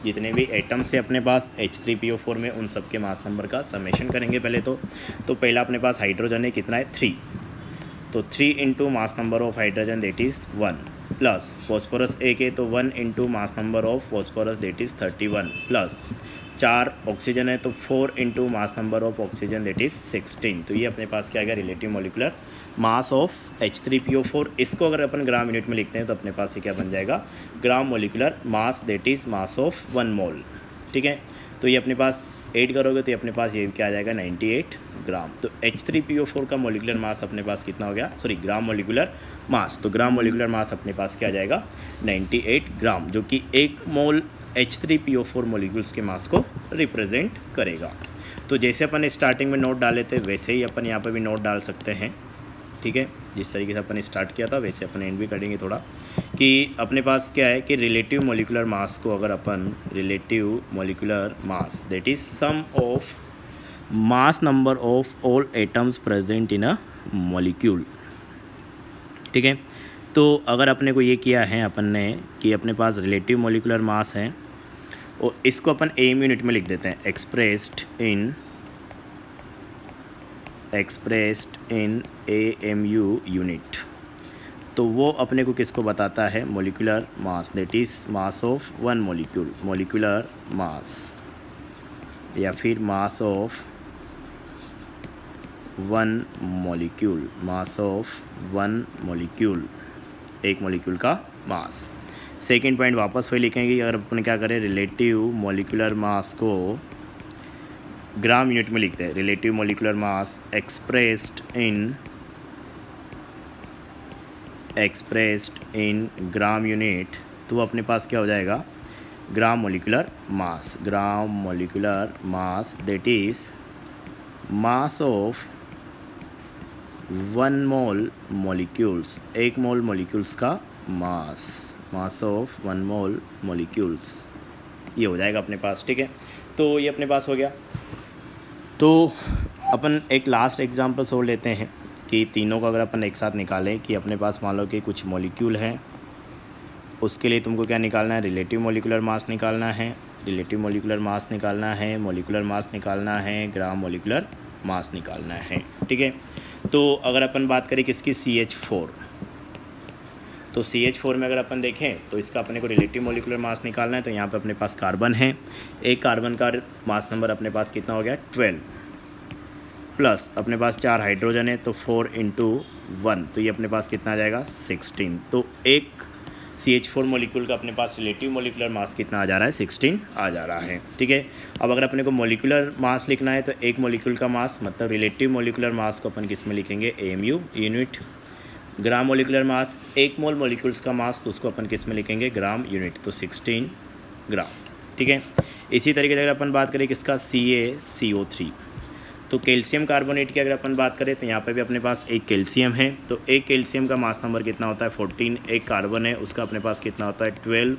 S1: जितने भी एटम्स हैं अपने पास H3PO4 में, उन सब के मास नंबर का समेशन करेंगे पहले तो पहला अपने पास हाइड्रोजन है, कितना है 3, तो 3 into mass number of hydrogen that is 1 plus phosphorus एक है तो 1 into mass number of phosphorus that is 31 plus 4 oxygen है तो 4 into mass number of oxygen that is 16। तो ये अपने पास क्या आ गया relative molecular mass of H3PO4। इसको अगर अपन ग्राम यूनिट में लिखते हैं तो अपने पास ये क्या बन जाएगा ग्राम molecular mass that is mass of 1 मोल। ठीक है, तो ये अपने पास 8 करोगे तो ये अपने पास ये क्या आ जाएगा 98 ग्राम। तो H3PO4 का मॉलिकुलर मास अपने पास कितना हो गया, सॉरी ग्राम मॉलिकुलर मास, तो ग्राम मॉलिकुलर मास अपने पास क्या आ जाएगा 98 ग्राम, जो कि 1 मोल H3PO4 मॉलिक्यूल्स के मास को रिप्रेजेंट करेगा। तो जैसे अपन स्टार्टिंग में नोट डाले थे वैसे ही अपन यहाँ पर भी नोट डाल सकते हैं। ठीक है, जिस तरीके से अपन स्टार्ट किया था वैसे अपन एंड भी करेंगे थोड़ा, कि अपने पास क्या है कि रिलेटिव मॉलिकुलर मास को अगर अपन relative molecular mass that is sum of mass number of all atoms present in a molecule. ठीक है, तो अगर अपने को ये किया है अपन ने कि अपने पास रिलेटिव मॉलिकुलर मास है और इसको अपन एम यूनिट में लिख देते हैं, एक्सप्रेस्ड इन AMU यूनिट। तो वो अपने को किसको बताता है molecular mass that is mass of 1 molecule, molecular mass या फिर मास of 1 molecule, mass of 1 molecule, एक मॉलिक्यूल का मास। सेकंड पॉइंट वापस वही लिखेंगे, अगर अपन क्या करें रिलेटिव मॉलिकुलर मास को ग्राम यूनिट में लिखते हैं, relative molecular mass expressed in gram unit, तो वो अपने पास क्या हो जाएगा ग्राम molecular mass that is mass of 1 mole molecules, 1 mole molecules का मास ऑफ 1 मोल मॉलिक्यूल्स, ये हो जाएगा अपने पास। ठीक है, तो ये अपने पास हो गया। तो अपन एक लास्ट एग्जांपल सोच लेते हैं कि तीनों का अगर अपन एक साथ निकालें कि अपने पास मान लो कि कुछ मॉलिक्यूल है, उसके लिए तुमको क्या निकालना है रिलेटिव मॉलिकुलर मास निकालना है, मॉलिकुलर मास निकालना है, ग्राम मॉलिकुलर मास निकालना है। ठीक है, तो अगर अपन बात करें किसकी CH4, तो CH4 में अगर अपन देखें तो इसका अपने को रिलेटिव मॉलिकुलर मास निकालना है। तो यहाँ पे अपने पास कार्बन है, एक कार्बन का मास नंबर अपने पास कितना हो गया 12 प्लस अपने पास 4 हाइड्रोजन है तो 4 इंटू 1, तो ये अपने पास कितना आ जाएगा 16। तो एक CH4 मॉलिक्यूल का अपने पास रिलेटिव मॉलिकुलर मास कितना आ जा रहा है 16 आ जा रहा है। ठीक है, अब अगर अपने को मॉलिकुलर मास लिखना है तो एक मॉलिक्यूल का मास मतलब रिलेटिव मॉलिकुलर मास को अपन किस में लिखेंगे AMU यूनिट। ग्राम मॉलिकुलर मास 1 मोल मॉलिक्यूल्स का मास, तो उसको अपन किस में लिखेंगे ग्राम यूनिट, तो 16 ग्राम। ठीक है, इसी तरीके से अगर अपन बात करें किसका CaCO3, तो कैल्शियम कार्बोनेट की अगर अपन बात करें तो यहाँ पे भी अपने पास एक कैल्शियम है, तो एक कैल्शियम का मास नंबर कितना होता है 14, एक कार्बन है उसका अपने पास कितना होता है 12,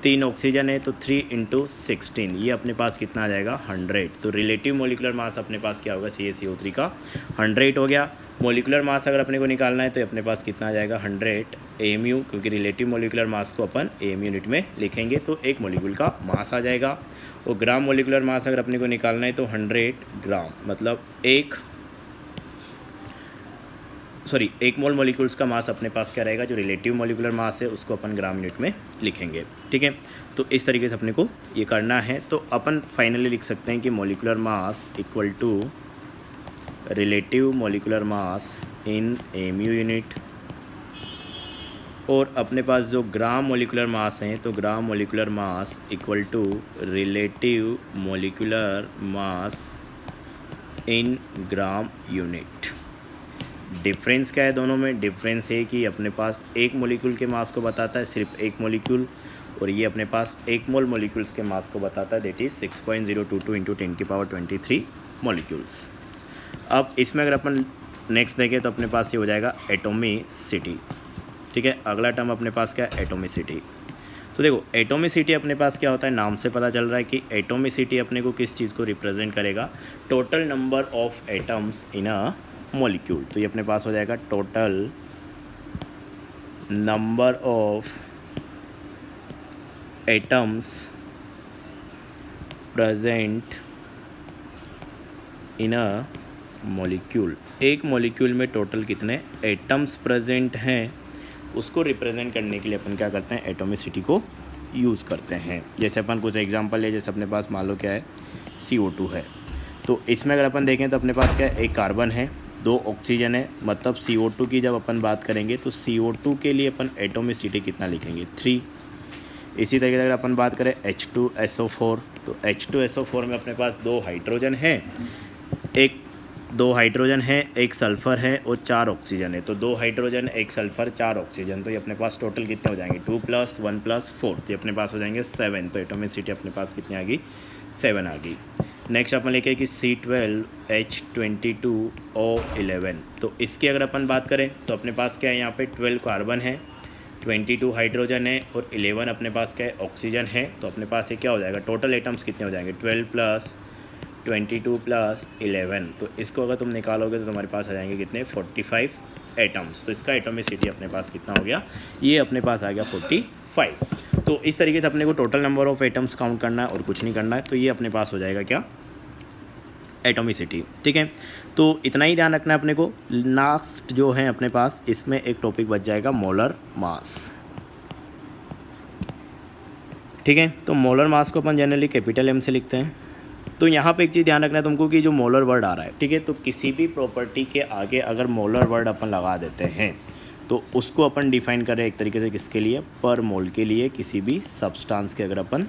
S1: 3 ऑक्सीजन है तो 3 इंटू 16, ये अपने पास कितना आ जाएगा 100। तो रिलेटिव मॉलिकुलर मास अपने पास क्या होगा CaCO3 का 100 हो गया। मॉलिकुलर मास अगर अपने को निकालना है तो अपने पास कितना आ जाएगा 100 AMU, क्योंकि रिलेटिव मॉलिकुलर मास को अपन AMU यूनिट में लिखेंगे तो एक मॉलिक्यूल का मास आ जाएगा। और ग्राम मॉलिकुलर मास अगर अपने को निकालना है तो 100 ग्राम, मतलब एक मोल मॉलिक्यूल्स का मास अपने पास क्या रहेगा, जो रिलेटिव मॉलिकुलर मास है उसको अपन ग्राम यूनिट में लिखेंगे। ठीक है, तो इस तरीके से अपने को ये करना है। तो अपन फाइनली लिख सकते हैं कि molecular mass equal to relative molecular mass in AMU unit, और अपने पास जो ग्राम मॉलिकुलर मास हैं तो gram molecular mass equal to relative molecular mass in gram unit. Difference क्या है दोनों में, डिफरेंस है कि अपने पास एक मॉलिक्यूल के मास को बताता है सिर्फ एक मॉलिक्यूल, और ये अपने पास 1 मोल मॉलिक्यूल्स के मास को बताता है दैट इज़ 6.022 इंटू 10⁻23 मॉलिक्यूल्स। अब इसमें अगर अपन नेक्स्ट देखें तो अपने पास ये हो जाएगा एटोमिसिटी। ठीक है, अगला टर्म अपने पास क्या है एटोमिसिटी। तो देखो एटोमिसिटी अपने पास क्या होता है, नाम से पता चल रहा है कि एटोमिसिटी अपने को किस चीज़ को रिप्रेजेंट करेगा, total number of atoms in a molecule. तो ये अपने पास हो जाएगा total number of atoms present in a molecule, एक मॉलिक्यूल में टोटल कितने एटम्स प्रेजेंट हैं, उसको रिप्रेजेंट करने के लिए अपन क्या करते हैं, एटोमिसिटी को यूज़ करते हैं। जैसे अपन कुछ एग्जांपल ले, जैसे अपने पास मान लो क्या है, CO2 है, तो इसमें अगर अपन देखें तो अपने पास क्या है, एक कार्बन है, 2 ऑक्सीजन है, मतलब CO2 की जब अपन बात करेंगे तो CO2 के लिए अपन एटोमिसिटी कितना लिखेंगे, 3। इसी तरीके से अगर अपन बात करें H2SO4, तो H2SO4 में अपने पास 2 हाइड्रोजन है, 2 हाइड्रोजन है, 1 सल्फ़र है और 4 ऑक्सीजन है। तो 2 हाइड्रोजन, 1 सल्फ़र, 4 ऑक्सीजन, तो ये अपने पास टोटल कितने हो जाएंगे, 2 + 1 + 4, तो ये अपने पास हो जाएंगे 7। तो एटोमिसिटी अपने पास कितनी आ गई, 7 आ गई। नेक्स्ट अपन लेके कि C12H22O11, तो इसकी अगर अपन बात करें तो अपने पास क्या है, यहाँ पे 12 कार्बन है, 22 हाइड्रोजन है और 11 अपने पास क्या है, ऑक्सीजन है। तो अपने पास ये क्या हो जाएगा, टोटल एटम्स कितने हो जाएंगे, 12 + 22 + 11, तो इसको अगर तुम निकालोगे तो तुम्हारे पास आ जाएंगे कितने, 45 एटम्स। तो इसका एटोमिसिटी अपने पास कितना हो गया, ये अपने पास आ गया 45। तो इस तरीके से अपने को total number of atoms count करना है और कुछ नहीं करना है, तो ये अपने पास हो जाएगा क्या, एटोमिसिटी। ठीक है, तो इतना ही ध्यान रखना है अपने को। लास्ट जो है अपने पास इसमें एक टॉपिक बच जाएगा, मोलर मास। ठीक है, तो मोलर मास को अपन जनरली कैपिटल M से लिखते हैं। तो यहाँ पे एक चीज़ ध्यान रखना है तुमको कि जो मोलर वर्ड आ रहा है, ठीक है, तो किसी भी प्रॉपर्टी के आगे अगर मोलर वर्ड अपन लगा देते हैं तो उसको अपन डिफाइन करें एक तरीके से किसके लिए, पर मोल के लिए, किसी भी सब्सटेंस के अगर अपन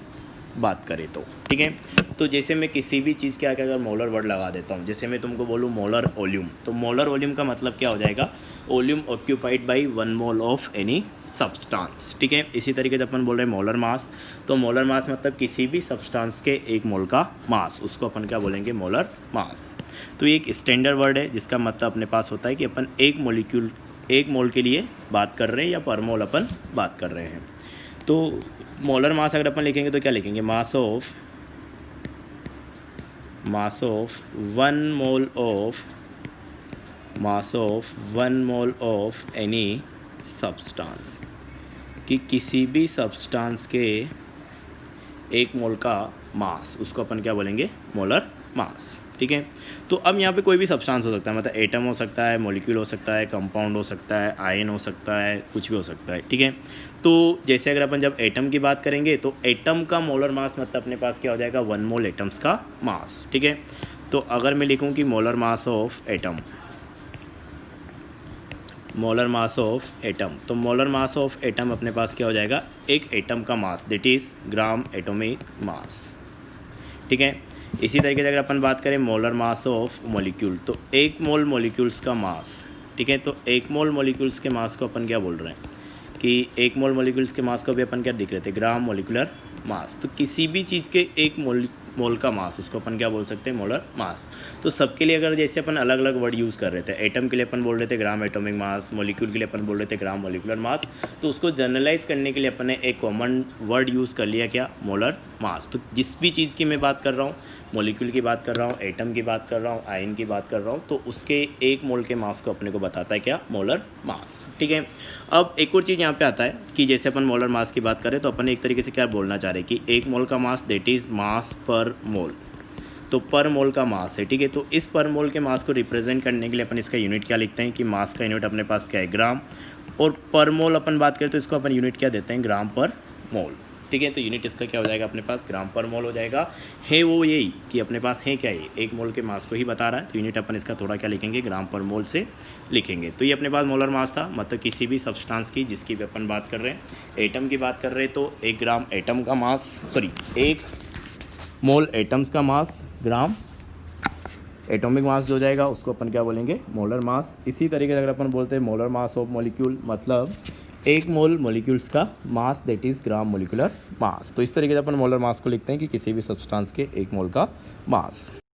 S1: बात करें तो। ठीक है, तो जैसे मैं किसी भी चीज़ के आगे अगर मोलर वर्ड लगा देता हूँ, जैसे मैं तुमको बोलूँ मोलर वॉल्यूम, तो मोलर वॉल्यूम का मतलब क्या हो जाएगा, volume occupied by 1 mole of any substance. ठीक है, इसी तरीके से अपन बोल रहे हैं मोलर मास, तो मोलर मास मतलब किसी भी सब्सटेंस के 1 मोल का मास, उसको अपन क्या बोलेंगे, मोलर मास। तो ये एक स्टैंडर्ड वर्ड है जिसका मतलब अपने पास होता है कि अपन एक मॉलिक्यूल, 1 मोल के लिए बात कर रहे हैं या पर मोल अपन बात कर रहे हैं। तो मोलर मास अगर अपन लिखेंगे तो क्या लिखेंगे, मास of 1 mole of any substance, कि किसी भी सब्सटेंस के 1 मोल का मास, उसको अपन क्या बोलेंगे, मोलर मास। ठीक है, तो अब यहाँ पे कोई भी सब्सटेंस हो सकता है, मतलब एटम हो सकता है, मॉलिक्यूल हो सकता है, कंपाउंड हो सकता है, आयन हो सकता है, कुछ भी हो सकता है। ठीक है, तो जैसे अगर अपन जब एटम की बात करेंगे तो एटम का मोलर मास मतलब अपने पास क्या हो जाएगा, 1 मोल एटम्स का मास। ठीक है, तो अगर मैं लिखूँ कि molar mass of atom, molar mass of atom, तो मोलर मास ऑफ एटम अपने पास क्या हो जाएगा, एक एटम का mass, that is gram atomic mass. ठीक है, इसी तरीके से अगर अपन बात करें मोलर मास ऑफ मॉलिक्यूल, तो 1 मोल मॉलिक्यूल्स का मास। ठीक है, तो 1 मोल मॉलिक्यूल्स के मास को अपन क्या बोल रहे हैं कि 1 मोल मॉलिक्यूल्स के मास को भी अपन क्या दिख रहे थे, ग्राम मॉलिक्यूलर मास। तो किसी भी चीज़ के 1 मोल का मास, उसको अपन क्या बोल सकते हैं, मोलर मास। तो सबके लिए अगर जैसे अपन अलग अलग वर्ड यूज़ कर रहे थे, एटम के लिए अपन बोल रहे थे ग्राम एटॉमिक मास, मॉलिक्यूल के लिए अपन बोल रहे थे ग्राम मॉलिक्यूलर मास, तो उसको जनरलाइज करने के लिए अपन ने एक कॉमन वर्ड यूज़ कर लिया, क्या, मोलर मास। तो जिस भी चीज़ की मैं बात कर रहा हूँ, मॉलिक्यूल की बात कर रहा हूँ, एटम की बात कर रहा हूँ, आयन की बात कर रहा हूँ, तो उसके 1 मोल के मास को अपने को बताता है क्या, मोलर मास। ठीक है, अब एक और चीज़ यहाँ पे आता है कि जैसे अपन मोलर मास की बात करें तो अपन एक तरीके से क्या बोलना चाह रहे हैं कि 1 मोल का मास, दैट इज़ मास पर मोल, तो पर मोल का मास है। ठीक है, तो इस पर मोल के मास को रिप्रेजेंट करने के लिए अपन इसका यूनिट क्या लिखते हैं कि मास का यूनिट अपने पास क्या है, ग्राम, और पर मोल अपन बात करें तो इसको अपन यूनिट क्या देते हैं, ग्राम पर मोल। ठीक है, तो यूनिट इसका क्या हो जाएगा, अपने पास ग्राम पर मोल हो जाएगा। है वो यही कि अपने पास है क्या, ये 1 मोल के मास को ही बता रहा है, तो यूनिट अपन इसका थोड़ा क्या लिखेंगे, ग्राम पर मोल से लिखेंगे। तो ये अपने पास मोलर मास था, मतलब किसी भी सब्सटेंस की जिसकी भी अपन बात कर रहे हैं। एटम की बात कर रहे हैं तो 1 ग्राम एटम का मास, 1 मोल एटम्स का मास, ग्राम एटॉमिक मास जो जाएगा उसको अपन क्या बोलेंगे, मोलर मास। इसी तरीके से अगर अपन बोलते हैं मोलर मास ऑफ मॉलिक्यूल, मतलब 1 मोल मॉलिक्यूल्स का mass, that is gram molecular mass. तो इस तरीके से अपन मोलर मास को लिखते हैं कि किसी भी सब्सटेंस के 1 मोल का मास।